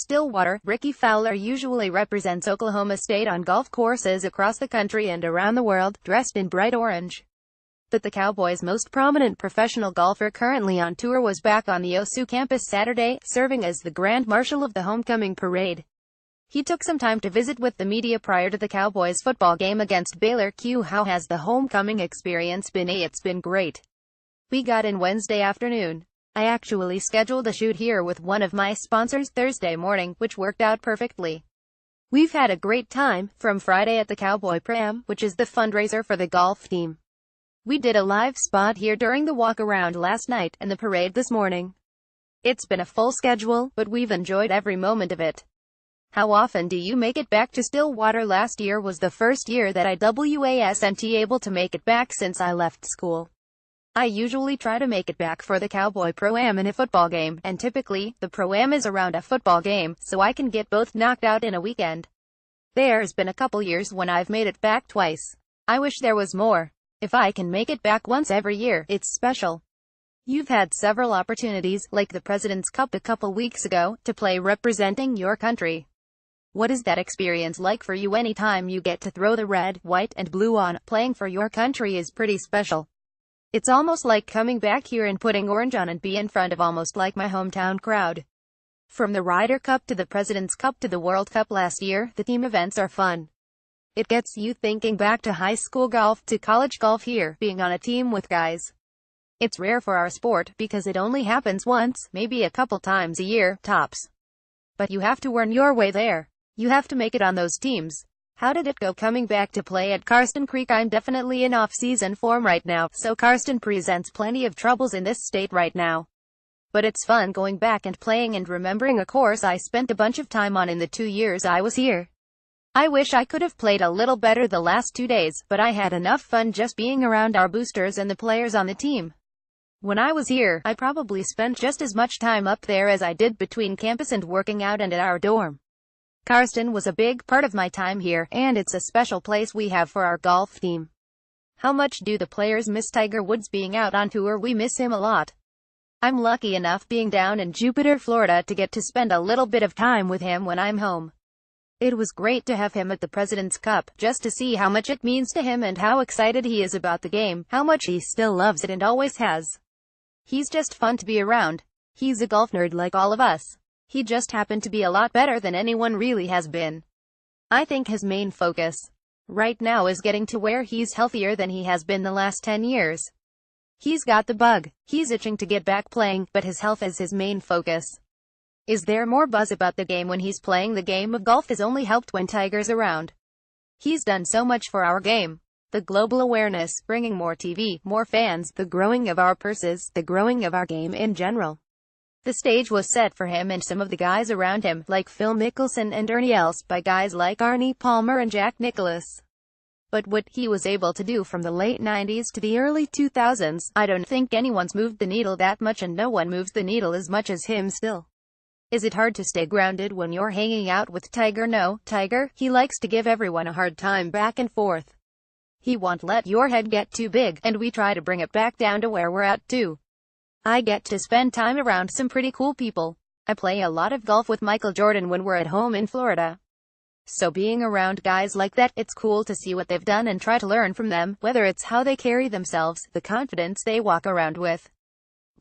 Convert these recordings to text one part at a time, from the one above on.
Stillwater. Rickie Fowler usually represents Oklahoma State on golf courses across the country and around the world, dressed in bright orange. But the Cowboys' most prominent professional golfer currently on tour was back on the OSU campus Saturday, serving as the Grand Marshal of the homecoming parade. He took some time to visit with the media prior to the Cowboys' football game against Baylor. How has the homecoming experience been? It's been great. We got in Wednesday afternoon. I actually scheduled a shoot here with one of my sponsors Thursday morning, which worked out perfectly. We've had a great time, from Friday at the Cowboy Pro-Am, which is the fundraiser for the golf team. We did a live spot here during the walk-around last night, and the parade this morning. It's been a full schedule, but we've enjoyed every moment of it. How often do you make it back to Stillwater? Last year was the first year that I wasn't able to make it back since I left school. I usually try to make it back for the Cowboy Pro-Am and a football game, and typically, the Pro-Am is around a football game, so I can get both knocked out in a weekend. There's been a couple years when I've made it back twice. I wish there was more. If I can make it back once every year, it's special. You've had several opportunities, like the President's Cup a couple weeks ago, to play representing your country. What is that experience like for you? Anytime you get to throw the red, white, and blue on, playing for your country is pretty special. It's almost like coming back here and putting orange on and be in front of almost like my hometown crowd. From the Ryder Cup to the President's Cup to the World Cup last year, the team events are fun. It gets you thinking back to high school golf to college golf here, being on a team with guys. It's rare for our sport, because it only happens once, maybe a couple times a year, tops. But you have to earn your way there. You have to make it on those teams. How did it go coming back to play at Karsten Creek? I'm definitely in off-season form right now, so Karsten presents plenty of troubles in this state right now. But it's fun going back and playing and remembering a course I spent a bunch of time on in the 2 years I was here. I wish I could have played a little better the last 2 days, but I had enough fun just being around our boosters and the players on the team. When I was here, I probably spent just as much time up there as I did between campus and working out and at our dorm. Karsten was a big part of my time here, and it's a special place we have for our golf team. How much do the players miss Tiger Woods being out on tour? We miss him a lot. I'm lucky enough being down in Jupiter, Florida to get to spend a little bit of time with him when I'm home. It was great to have him at the President's Cup, just to see how much it means to him and how excited he is about the game, how much he still loves it and always has. He's just fun to be around. He's a golf nerd like all of us. He just happened to be a lot better than anyone really has been. I think his main focus right now is getting to where he's healthier than he has been the last 10 years. He's got the bug. He's itching to get back playing, but his health is his main focus. Is there more buzz about the game when he's playing? The game of golf has only helped when Tiger's around. He's done so much for our game. The global awareness, bringing more TV, more fans, the growing of our purses, the growing of our game in general. The stage was set for him and some of the guys around him, like Phil Mickelson and Ernie Els, by guys like Arnie Palmer and Jack Nicklaus. But what he was able to do from the late 90s to the early 2000s, I don't think anyone's moved the needle that much, and no one moves the needle as much as him still. Is it hard to stay grounded when you're hanging out with Tiger? No, Tiger, he likes to give everyone a hard time back and forth. He won't let your head get too big, and we try to bring it back down to where we're at too. I get to spend time around some pretty cool people. I play a lot of golf with Michael Jordan when we're at home in Florida. So being around guys like that, it's cool to see what they've done and try to learn from them, whether it's how they carry themselves, the confidence they walk around with.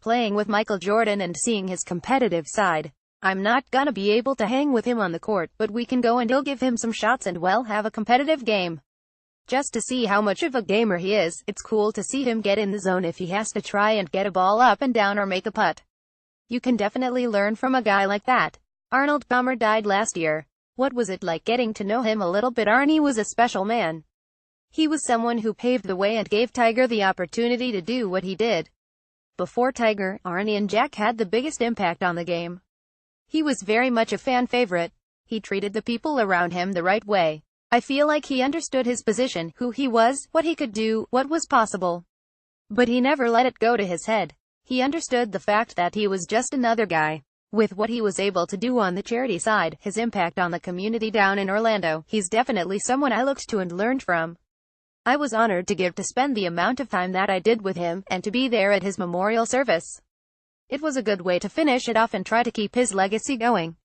Playing with Michael Jordan and seeing his competitive side. I'm not gonna be able to hang with him on the court, but we can go and he'll give him some shots and well have a competitive game. Just to see how much of a gamer he is, it's cool to see him get in the zone if he has to try and get a ball up and down or make a putt. You can definitely learn from a guy like that. Arnold Palmer died last year. What was it like getting to know him a little bit? Arnie was a special man. He was someone who paved the way and gave Tiger the opportunity to do what he did. Before Tiger, Arnie and Jack had the biggest impact on the game. He was very much a fan favorite. He treated the people around him the right way. I feel like he understood his position, who he was, what he could do, what was possible. But he never let it go to his head. He understood the fact that he was just another guy. With what he was able to do on the charity side, his impact on the community down in Orlando, he's definitely someone I looked to and learned from. I was honored to spend the amount of time that I did with him, and to be there at his memorial service. It was a good way to finish it off and try to keep his legacy going.